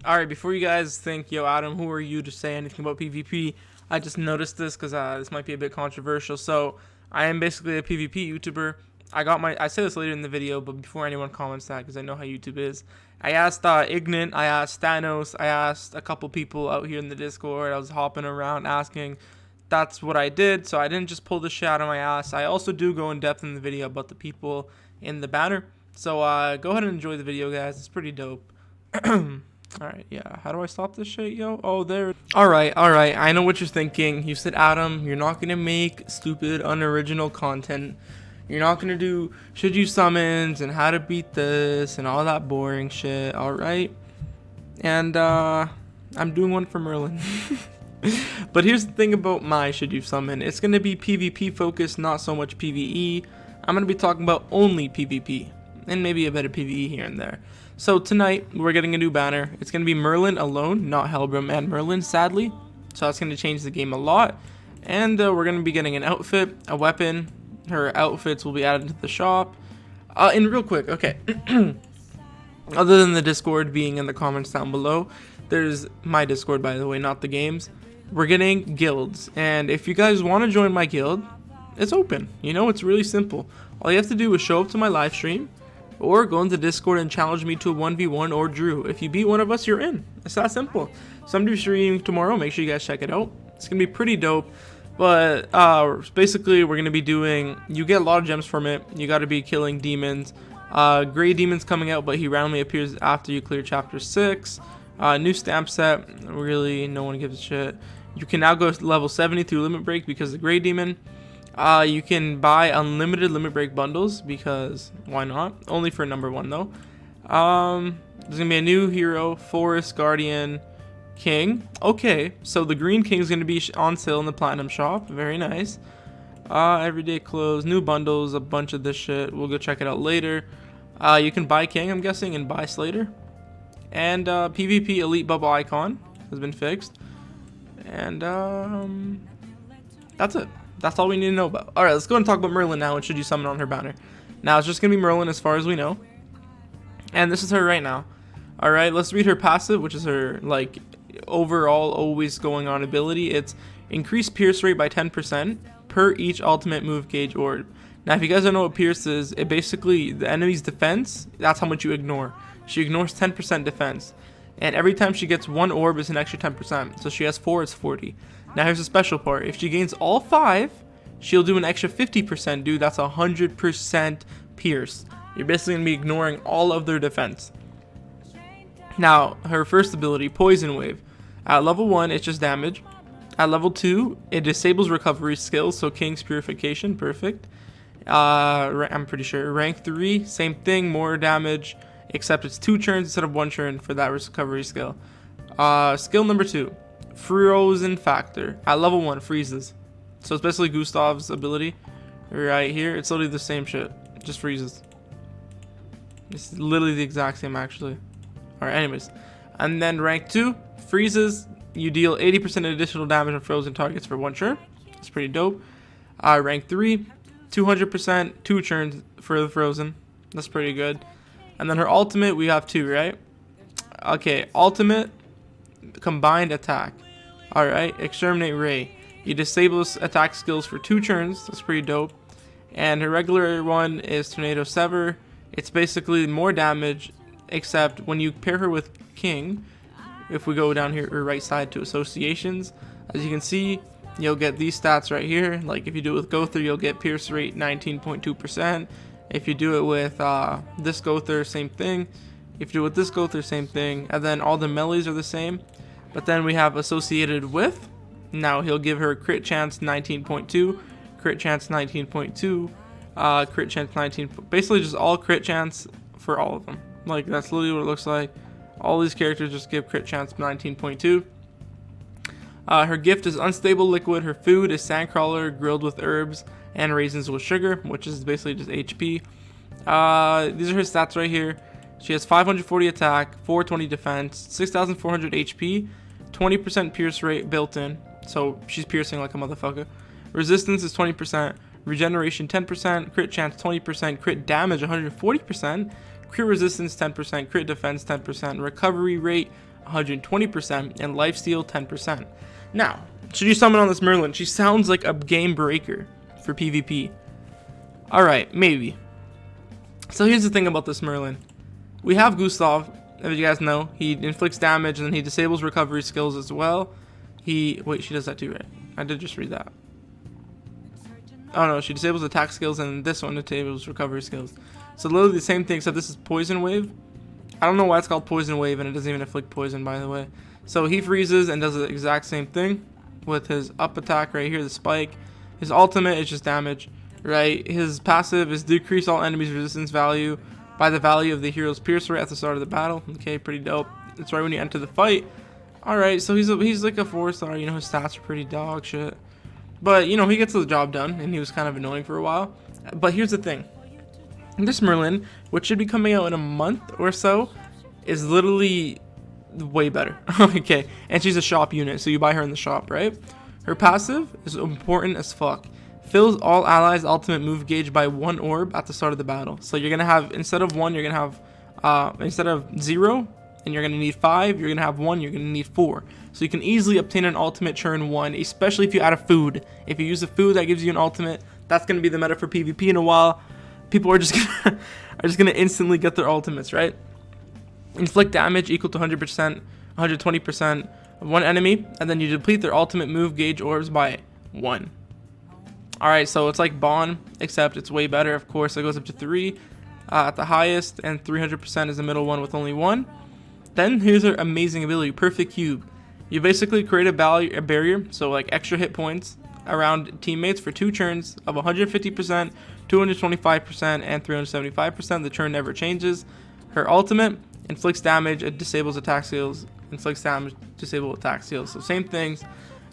Alright, before you guys think, yo, Adam, who are you to say anything about PvP? I just noticed this because this might be a bit controversial. So, I am basically a PvP YouTuber. I say this later in the video, but before anyone comments that, because I know how YouTube is. I asked Ignant, I asked Thanos, I asked a couple people out here in the Discord. I was hopping around asking. That's what I did, so I didn't just pull the shit out of my ass. I also do go in depth in the video about the people in the banner. So, go ahead and enjoy the video, guys. It's pretty dope. Alright, yeah. How do I stop this shit, yo? Oh, there. Alright. I know what you're thinking. You said, Adam, you're not gonna make stupid, unoriginal content. You're not gonna do should you summons and how to beat this and all that boring shit, alright? And, I'm doing one for Merlin. But here's the thing about my should you summon. It's gonna be PvP focused, not so much PvE. I'm gonna be talking about only PvP. And maybe a bit of PvE here and there. So tonight, we're getting a new banner. It's going to be Merlin alone, not Helbram and Merlin, sadly. So that's going to change the game a lot. And we're going to be getting an outfit, a weapon. Her outfits will be added to the shop. And real quick, okay. Other than the Discord being in the comments down below, there's my Discord, by the way, not the game's. We're getting guilds. And if you guys want to join my guild, it's open. You know, it's really simple. All you have to do is show up to my live stream. Or go into Discord and challenge me to a 1v1 or Drew. If you beat one of us, you're in. It's that simple. So I'm going to be streaming tomorrow. Make sure you guys check it out. It's going to be pretty dope. But basically, we're going to be doing... You get a lot of gems from it. You got to be killing demons. Gray Demon's coming out, but he randomly appears after you clear Chapter 6. New stamp set. Really, no one gives a shit. You can now go to level 70 through Limit Break because of the Gray Demon. You can buy unlimited limit break bundles because why not? Only for number 1 though. There's gonna be a new hero, Forest Guardian King. Okay, so the Green King is gonna be on sale in the Platinum Shop. Very nice. Everyday clothes, new bundles, a bunch of this shit. We'll go check it out later. You can buy King, I'm guessing, and buy Slater. And PvP Elite Bubble Icon has been fixed. And that's it. That's all we need to know about. Alright, let's go and talk about Merlin now and should you summon on her banner. Now, it's just going to be Merlin as far as we know. And this is her right now. Alright, let's read her passive, which is her, like, overall always going on ability. It's increased pierce rate by 10% per each ultimate move gauge orb. Now, if you guys don't know what pierce is, it basically, the enemy's defense, that's how much you ignore. She ignores 10% defense. And every time she gets 1 orb, it's an extra 10%. So she has 4, it's 40. Now here's the special part. If she gains all 5, she'll do an extra 50%, dude. That's 100% pierce. You're basically going to be ignoring all of their defense. Now, her first ability, Poison Wave. At level 1, it's just damage. At level 2, it disables recovery skills, so King's Purification, perfect. I'm pretty sure. Rank 3, same thing, more damage, except it's 2 turns instead of 1 turn for that recovery skill. Skill number 2. Frozen Factor. At level 1, freezes. So it's basically Gustav's ability. Right here, it's literally the same shit. It just freezes. It's literally the exact same, actually. Alright, anyways. And then rank 2, freezes. You deal 80% additional damage on frozen targets for 1 turn. It's pretty dope. Rank 3, 200%, 2 turns for the frozen. That's pretty good. And then her ultimate, we have 2, right? Okay, ultimate, combined attack. Alright, Exterminate Ray. You disable attack skills for 2 turns. That's pretty dope. And her regular one is Tornado Sever. It's basically more damage, except when you pair her with King, if we go down here or right side to associations, as you can see, you'll get these stats right here. Like if you do it with Gowther, you'll get pierce rate 19.2%. If you do it with this Gowther, same thing. If you do it with this Gowther, same thing. And then all the melees are the same. But then we have associated with. Now he'll give her crit chance 19.2, crit chance 19.2, crit chance 19. Basically just all crit chance for all of them. Like that's literally what it looks like. All these characters just give crit chance 19.2. Her gift is Unstable Liquid. Her food is Sandcrawler grilled with herbs and raisins with sugar, which is basically just HP. These are her stats right here. She has 540 attack, 420 defense, 6,400 HP, 20% pierce rate built in. So she's piercing like a motherfucker. Resistance is 20%, regeneration 10%, crit chance 20%, crit damage 140%, crit resistance 10%, crit defense 10%, recovery rate 120%, and lifesteal 10%. Now, should you summon on this Merlin? She sounds like a game breaker for PvP. Alright, maybe. So here's the thing about this Merlin. We have Gustav, as you guys know. He inflicts damage and then he disables recovery skills as well. Wait, she does that too, right? I did just read that. Oh no, she disables attack skills and this one disables recovery skills. So literally the same thing, except this is Poison Wave. I don't know why it's called Poison Wave and it doesn't even inflict poison, by the way. So he freezes and does the exact same thing with his up attack right here, the spike. His ultimate is just damage, right? His passive is decrease all enemies' resistance value by the value of the hero's pierce rate at the start of the battle. Okay, pretty dope. It's right when you enter the fight. Alright, so he's like a 4-star, you know, his stats are pretty dog shit. But, you know, he gets the job done, and he was kind of annoying for a while. But here's the thing. This Merlin, which should be coming out in a month or so, is literally way better. Okay, and she's a shop unit, so you buy her in the shop, right? Her passive is important as fuck. Fills all allies' ultimate move gauge by 1 orb at the start of the battle. So you're going to have, instead of 1, you're going to have, instead of 0, and you're going to need 5, you're going to have 1, you're going to need 4. So you can easily obtain an ultimate turn 1, especially if you add a food. If you use a food that gives you an ultimate, that's going to be the meta for PvP in a while. People are just gonna instantly get their ultimates, right? Inflict damage equal to 100%, 120% of one enemy, and then you deplete their ultimate move gauge orbs by 1. Alright, so it's like Bond, except it's way better, of course. It goes up to 3 at the highest, and 300% is the middle one with only 1. Then here's her amazing ability, Perfect Cube. You basically create a barrier, so like extra hit points around teammates for 2 turns of 150%, 225%, and 375%. The turn never changes. Her ultimate inflicts damage, it disables attack skills, inflicts damage, disable attack skills. So same things,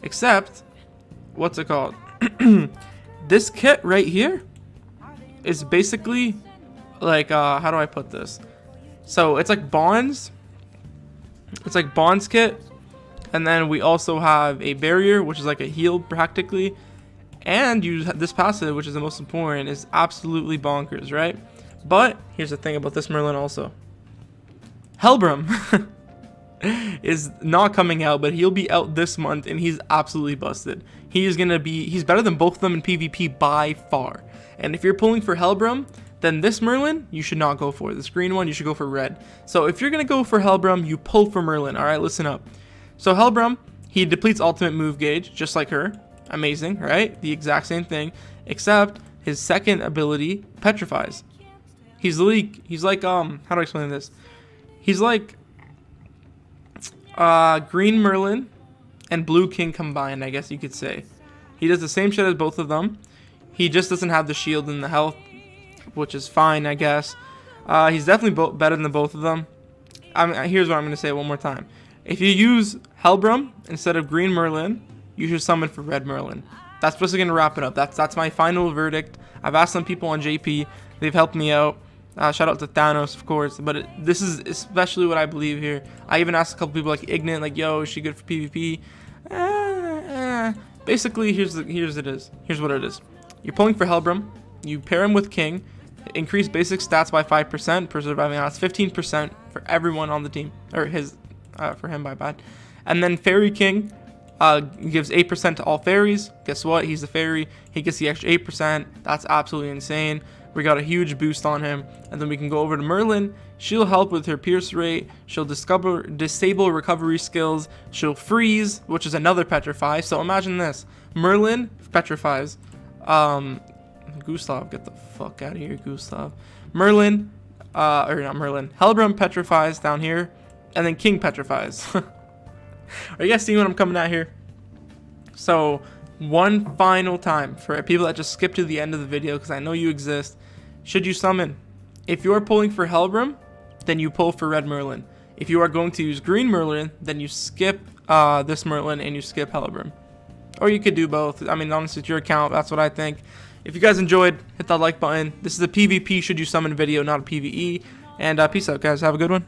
except, what's it called? This kit right here is basically like, how do I put this? So it's like Bond's. It's like Bond's kit. And then we also have a barrier, which is like a heal practically. And you this passive, which is the most important, is absolutely bonkers, right? But here's the thing about this Merlin also. Helbram is not coming out, but he'll be out this month, and he's absolutely busted. He's better than both of them in PvP by far. And if you're pulling for Helbram, then this Merlin, you should not go for. This green one, you should go for red. So if you're going to go for Helbram, you pull for Merlin. Alright, listen up. So Helbram, he depletes ultimate move gauge, just like her. Amazing, right? The exact same thing, except his second ability petrifies. He's like, how do I explain this? He's like Green Merlin and Blue King combined, I guess you could say. He does the same shit as both of them. He just doesn't have the shield and the health, which is fine, I guess. He's definitely better than both of them. Here's what I'm going to say one more time. If you use Helbram instead of Green Merlin, you should summon for Red Merlin. That's basically going to wrap it up. That's my final verdict. I've asked some people on JP. They've helped me out. Shout out to Thanos, of course. But this is especially what I believe here. I even asked a couple people like Ignite, like, yo, is she good for PvP? Basically, here's what it is. You're pulling for Helbram. You pair him with King. Increase basic stats by 5% per surviving odds. 15% for everyone on the team. Or his... for him, my bad. And then Fairy King gives 8% to all fairies. Guess what? He's a fairy. He gets the extra 8%. That's absolutely insane. We got a huge boost on him. And then we can go over to Merlin. She'll help with her pierce rate. She'll disable recovery skills. She'll freeze, which is another petrify. So imagine this. Merlin petrifies. Gustav, get the fuck out of here, Gustav. Merlin, or not Merlin. Helbram petrifies down here. And then King petrifies. Are you guys seeing what I'm coming at here? So, one final time for people that just skip to the end of the video, because I know you exist. Should you summon? If you are pulling for Helbram, then you pull for Red Merlin. If you are going to use Green Merlin, then you skip this Merlin and you skip Helbram. Or you could do both. I mean, honestly, it's your account. That's what I think. If you guys enjoyed, hit that like button. This is a PvP should you summon video, not a PvE. And peace out, guys. Have a good one.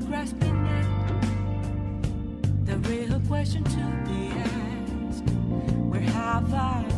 Grasping it, the real question to be asked. Father.